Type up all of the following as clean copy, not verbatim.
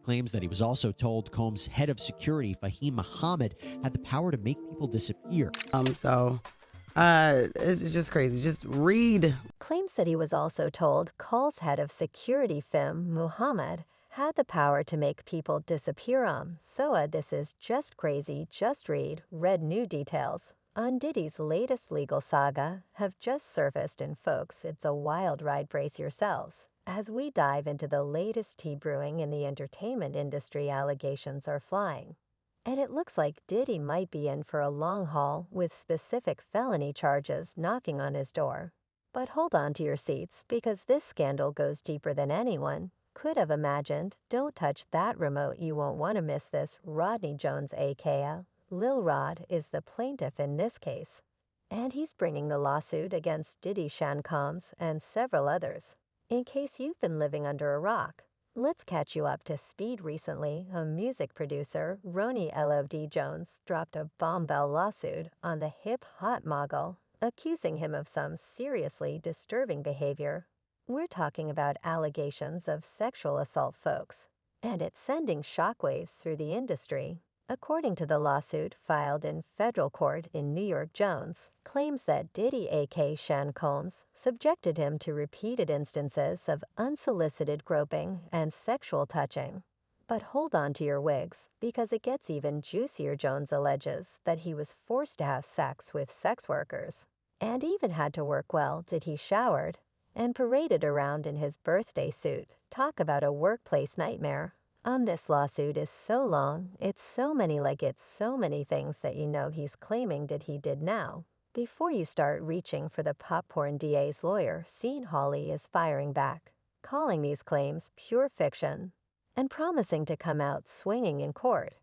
claims that he was also told Combs' head of security, Fahim Muhammad, had the power to make people disappear. It's just crazy. Just read. Claims that he was also told Cole's head of security, Fahim Muhammad, had the power to make people disappear. So this is just crazy. Just read. Red new details on Diddy's latest legal saga have just surfaced, and folks, it's a wild ride. Brace yourselves as we dive into the latest tea brewing in the entertainment industry. Allegations are flying, and it looks like Diddy might be in for a long haul with specific felony charges knocking on his door. But hold on to your seats, because this scandal goes deeper than anyone could have imagined. Don't touch that remote, you won't want to miss this. Rodney Jones, aka Lil Rod, is the plaintiff in this case, and he's bringing the lawsuit against Diddy, Sean Combs, and several others. In case you've been living under a rock, let's catch you up to speed. Recently, a music producer, Ronnie L.O.D. Jones, dropped a bombshell lawsuit on the hip-hop mogul, accusing him of some seriously disturbing behavior. We're talking about allegations of sexual assault, folks, and it's sending shockwaves through the industry. According to the lawsuit filed in federal court in New York, Jones claims that Diddy, aka Sean Combs, subjected him to repeated instances of unsolicited groping and sexual touching. But hold on to your wigs, because it gets even juicier. Jones alleges that he was forced to have sex with sex workers, and even had to work while he showered and paraded around in his birthday suit. Talk about a workplace nightmare. This lawsuit is so long, it's so many things that he's claiming that he did now. Before you start reaching for the popcorn, DA's lawyer, Sean Hawley, is firing back, calling these claims pure fiction and promising to come out swinging in court.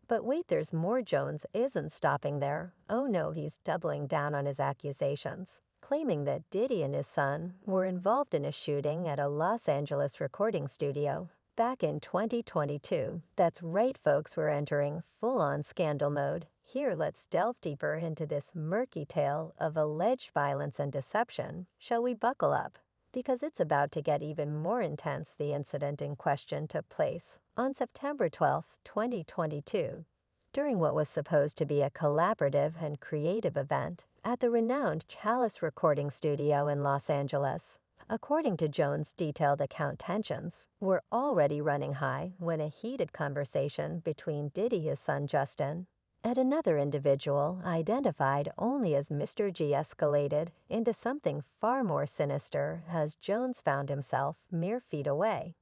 But wait, there's more. Jones isn't stopping there. Oh no, he's doubling down on his accusations, claiming that Diddy and his son were involved in a shooting at a Los Angeles recording studio back in 2022. That's right, folks, we're entering full-on scandal mode. Here, let's delve deeper into this murky tale of alleged violence and deception. Shall we buckle up? Because it's about to get even more intense. The incident in question took place on September 12, 2022, during what was supposed to be a collaborative and creative event at the renowned Chalice Recording Studio in Los Angeles. According to Jones' detailed account, tensions were already running high when a heated conversation between Diddy, his son Justin, and another individual identified only as Mr. G escalated into something far more sinister as Jones found himself mere feet away.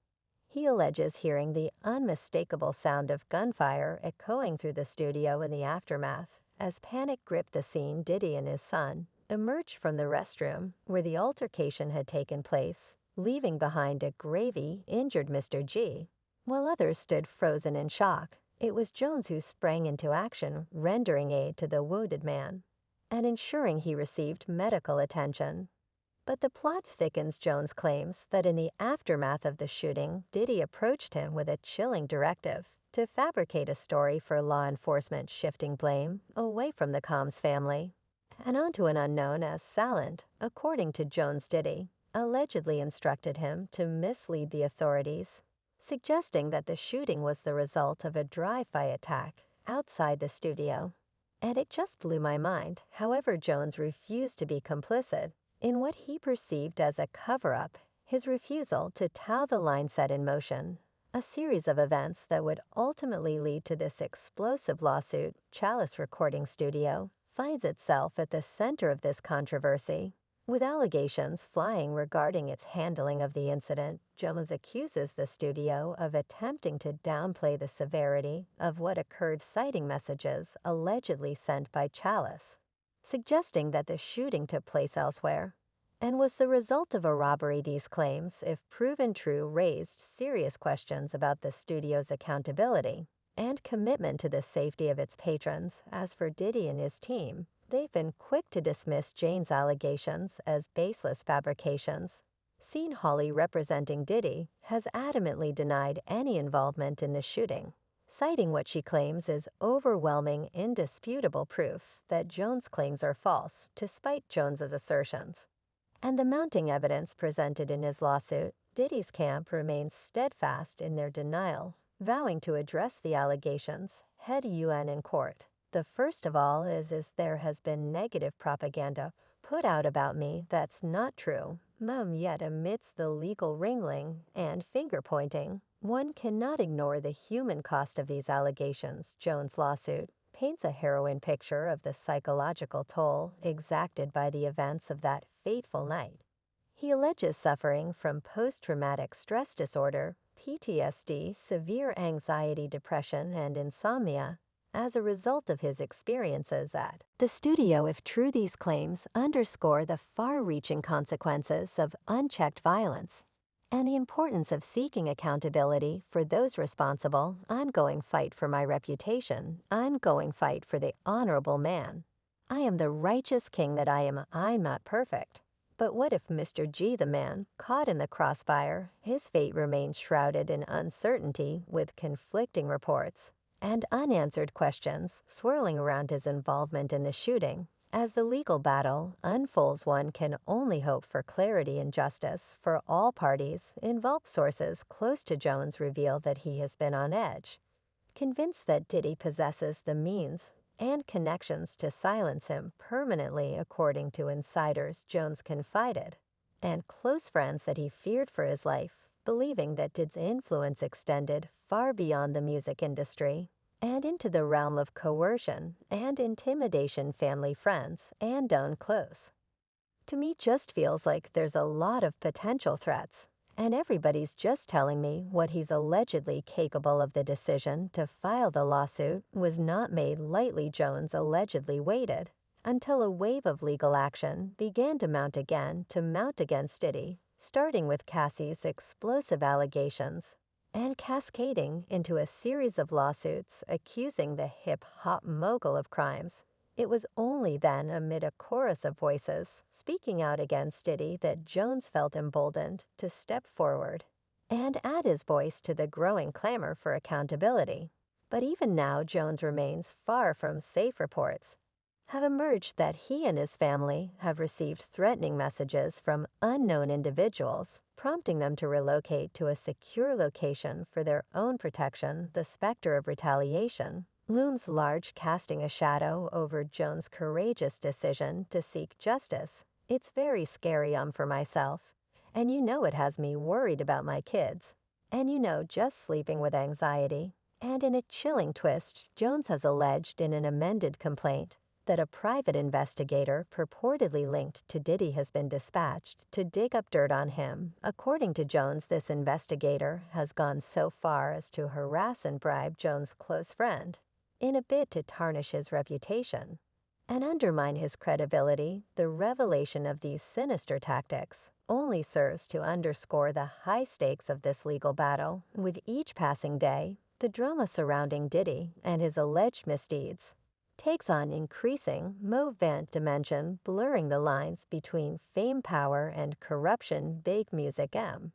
He alleges hearing the unmistakable sound of gunfire echoing through the studio in the aftermath. As panic gripped the scene, Diddy and his son emerged from the restroom where the altercation had taken place, leaving behind a gravely injured Mr. G, while others stood frozen in shock. It was Jones who sprang into action, rendering aid to the wounded man and ensuring he received medical attention. But the plot thickens. Jones claims that in the aftermath of the shooting, Diddy approached him with a chilling directive to fabricate a story for law enforcement, shifting blame away from the Combs family and onto an unknown as Salant. According to Jones, Diddy allegedly instructed him to mislead the authorities, suggesting that the shooting was the result of a drive-by attack outside the studio. And it just blew my mind. However, Jones refused to be complicit in what he perceived as a cover-up. His refusal to toe the line set in motion a series of events that would ultimately lead to this explosive lawsuit. Chalice Recording Studio finds itself at the center of this controversy, with allegations flying regarding its handling of the incident. Jones accuses the studio of attempting to downplay the severity of what occurred, citing messages allegedly sent by Chalice, suggesting that the shooting took place elsewhere and was the result of a robbery. These claims, if proven true, raised serious questions about the studio's accountability and commitment to the safety of its patrons. As for Diddy and his team, they've been quick to dismiss Jane's allegations as baseless fabrications. Sean Hawley, representing Diddy, has adamantly denied any involvement in the shooting, citing what she claims is overwhelming, indisputable proof that Jones' claims are false. Despite Jones's assertions and the mounting evidence presented in his lawsuit, Diddy's camp remains steadfast in their denial. vowing to address the allegations, head UN in court. The first of all is there has been negative propaganda put out about me that's not true. Yet amidst the legal wrangling and finger-pointing, one cannot ignore the human cost of these allegations. Jones' lawsuit paints a harrowing picture of the psychological toll exacted by the events of that fateful night. He alleges suffering from post-traumatic stress disorder, PTSD, severe anxiety, depression, and insomnia as a result of his experiences at the studio. If true, these claims underscore the far-reaching consequences of unchecked violence and the importance of seeking accountability for those responsible. Ongoing fight for my reputation, ongoing fight for the honorable man. I am the righteous king that I am. I'm not perfect. But what if Mr. G, the man, caught in the crossfire, his fate remains shrouded in uncertainty with conflicting reports and unanswered questions swirling around his involvement in the shooting? As the legal battle unfolds, one can only hope for clarity and justice for all parties involved. Sources close to Jones reveal that he has been on edge, convinced that Diddy possesses the means and connections to silence him permanently. According to insiders Jones confided, and close friends, that he feared for his life, believing that Diddy's influence extended far beyond the music industry and into the realm of coercion and intimidation. Family, friends, and own close to me just feels like there's a lot of potential threats, and everybody's just telling me what he's allegedly capable of. The decision to file the lawsuit was not made lightly. Jones allegedly waited until a wave of legal action began to mount against Diddy, starting with Cassie's explosive allegations and cascading into a series of lawsuits accusing the hip-hop mogul of crimes. It was only then, amid a chorus of voices speaking out against Diddy, that Jones felt emboldened to step forward and add his voice to the growing clamor for accountability. But even now, Jones remains far from safe. Reports have emerged that he and his family have received threatening messages from unknown individuals, prompting them to relocate to a secure location for their own protection. The specter of retaliation looms large, casting a shadow over Jones' courageous decision to seek justice. It's very scary for myself, and it has me worried about my kids, and just sleeping with anxiety. And in a chilling twist, Jones has alleged in an amended complaint that a private investigator purportedly linked to Diddy has been dispatched to dig up dirt on him. According to Jones, this investigator has gone so far as to harass and bribe Jones' close friend in a bid to tarnish his reputation and undermine his credibility. The revelation of these sinister tactics only serves to underscore the high stakes of this legal battle. With each passing day, the drama surrounding Diddy and his alleged misdeeds takes on increasing movement dimension, blurring the lines between fame, power, and corruption. Big music M.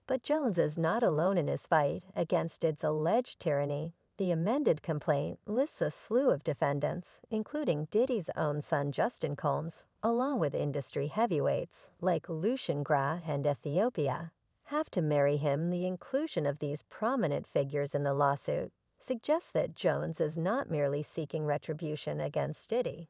But Jones is not alone in his fight against its alleged tyranny. The amended complaint lists a slew of defendants, including Diddy's own son Justin Combs, along with industry heavyweights like Lucian Gra and Ethiopia, have to marry him. The inclusion of these prominent figures in the lawsuit suggests that Jones is not merely seeking retribution against Diddy,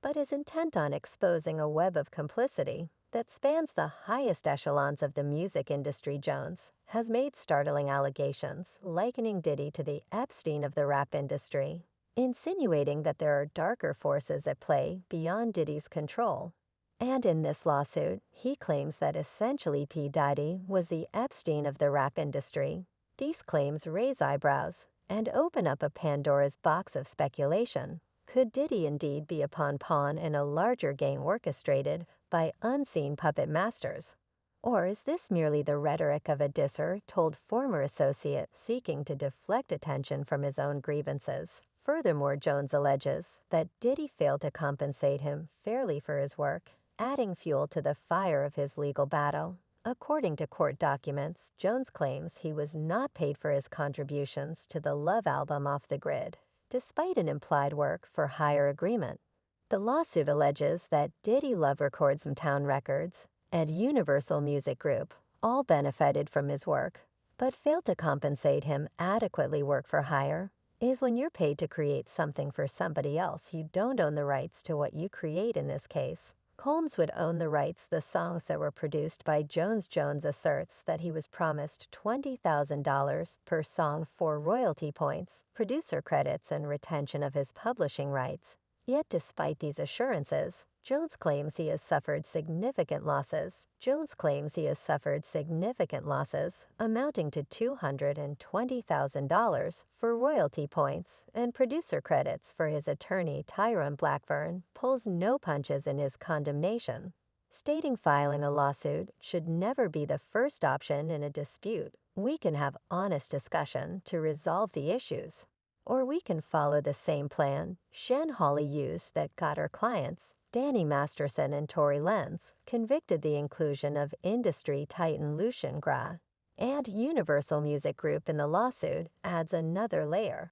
but is intent on exposing a web of complicity that spans the highest echelons of the music industry. Jones has made startling allegations likening Diddy to the Epstein of the rap industry, insinuating that there are darker forces at play beyond Diddy's control. And in this lawsuit, he claims that essentially P. Diddy was the Epstein of the rap industry. These claims raise eyebrows and open up a Pandora's box of speculation. Could Diddy indeed be a pawn in a larger game orchestrated by unseen puppet masters? Or is this merely the rhetoric of a disser told former associate seeking to deflect attention from his own grievances? Furthermore, Jones alleges that Diddy failed to compensate him fairly for his work, adding fuel to the fire of his legal battle. According to court documents, Jones claims he was not paid for his contributions to the Love album Off the Grid, despite an implied work-for-hire agreement. The lawsuit alleges that Diddy, Love Records, Town Records, and Universal Music Group all benefited from his work, but failed to compensate him adequately work for hire is when you're paid to create something for somebody else. You don't own the rights to what you create in this case. Combs would own the rights to the songs that were produced by Jones. Jones asserts that he was promised $20,000 per song for royalty points, producer credits, and retention of his publishing rights. Yet despite these assurances, Jones claims he has suffered significant losses. Amounting to $220,000 for royalty points and producer credits for his attorney Tyrone Blackburn pulls no punches in his condemnation, stating filing a lawsuit should never be the first option in a dispute. We can have honest discussion to resolve the issues, or we can follow the same plan Shan Hawley used that got her clients, Danny Masterson and Tory Lenz, convicted. The inclusion of industry titan Lucian Gra and Universal Music Group in the lawsuit adds another layer.